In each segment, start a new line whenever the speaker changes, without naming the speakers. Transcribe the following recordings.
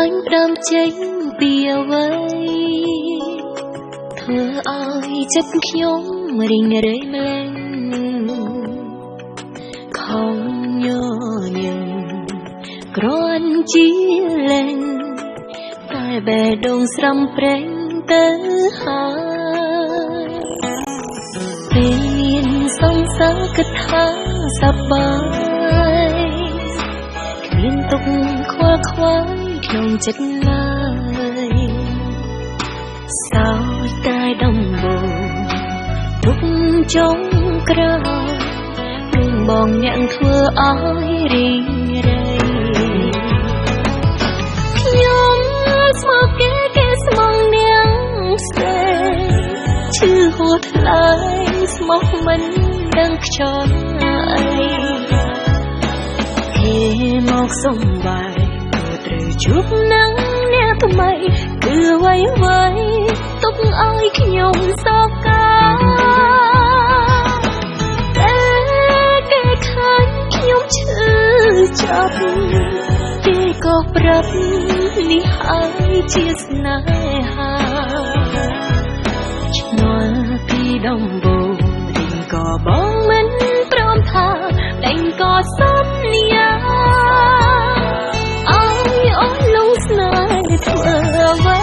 ញផ្ដើមចេញពីអ្វីធ្វើឲ្យចិត្តខ្ញុំរីងរៃម្លេះខំញញឹមគ្រាន់ជាលេងតែបេះដូងស្រំប្រេងទៅហើយពេលមានសង្សារគិតថាសប្បាយគ្មានទុកខ្វល់ខ្វាយក្នុងចិត្តឡើយសោយតែដំបូងទុកចុងក្រោយរឿងបងអ្នកធ្វើឲ្យរីងរៃខ្ញុំស្មោកគេស្មងនាងស្ទេឈឺហួថ្លៃស្មោះមិនដឹងខ្យល់អីហេមកសុំបាយត្រូវជួបនឹងអ្នកថ្មីគឺអ្វីទុកឲ្យខ្ញុំសោកកាតែគេឃើញខ្ញុំឈឺចាប់គេក៏ប្រាប់នេះហើយជាស្នេហាឆ្ងល់ពីដំបូងរីងក៏បងមិនព្រមថាតែក៏សន្យាឲ្យអូនលងស្នេហ៍ធ្វើអ្វី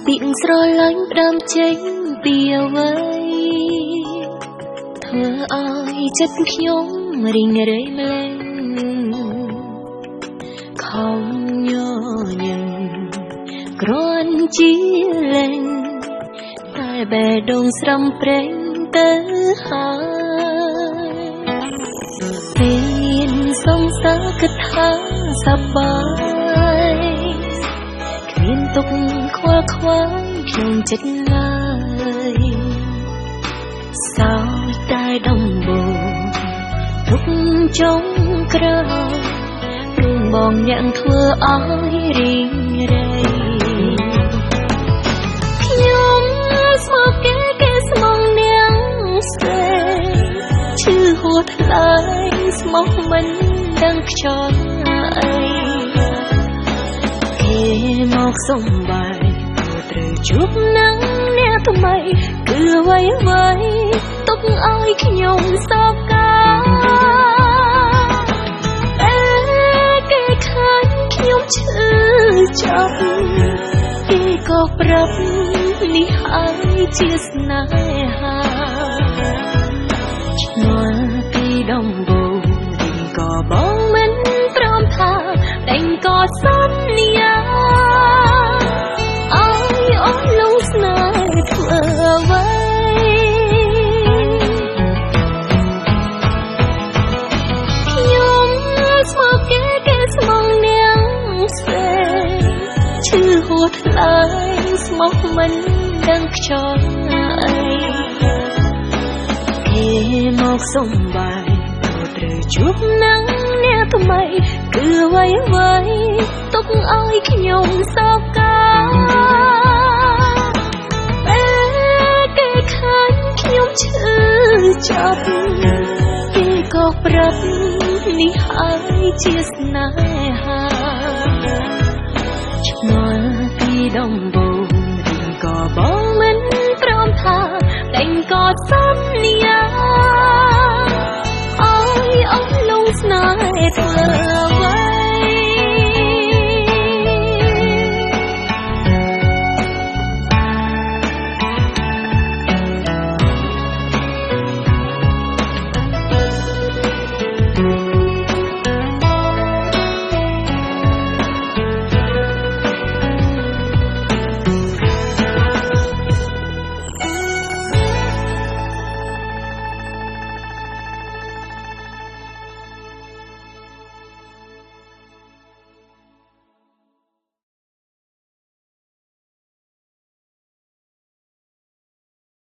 ពាក្យស្រឡាញ់ផ្ដើមចេញពីអ្វីធ្វើឲ្យចិត្តខ្ញុំរីងរៃម្លេះខំញញឹមគ្រាន់ជាលេងតែបេះដូងស្រំប្រេងទៅហើយពេលមានសង្សារគិតថាសប្បាយមានទុកខ្វល់ខ្វាយក្នុងចិត្តឡើយសោយតែដំបូងទុកចុងក្រោយរឿងបងអ្នកធ្វើឲ្យរីងរៃខ្ញុំស្មោកគេស្មងនាងស្ទេឈឺហួថ្លៃស្មោះមិនដឹងខ្យល់អីមកសុំបាយត្រូវជួបនឹងអ្នកថ្មីគឺអ្វីទុកឲ្យខ្ញុំសោកកាតែគេឃើញខ្ញុំឈឺចាប់គេក៏ប្រាប់នេះហើយជាស្នេហាឆ្ងល់ពីដំបូងរីងក៏បងមិនព្រមថាតែក៏សន្យាស្នេហ៍ធ្វើអ្វីខ្ញុំស្មោកគេស្មងនាងស្ទេឈឺហួថ្លៃស្មោះមិនដឹងខ្យល់អីគេមកសុំបាយត្រូវជួបនឹងអ្នកថ្មីគឺអ្វីទុកឲ្យខ្ញុំសោកកាខ្ញុំឈឺចាប់គេក៏ប្រាប់នេះហើយជាស្នេហាឆ្ងល់ពីដំបូងរីងក៏បងមិនព្រមថាតែក៏សន្យាឲ្យអូនលងស្នេ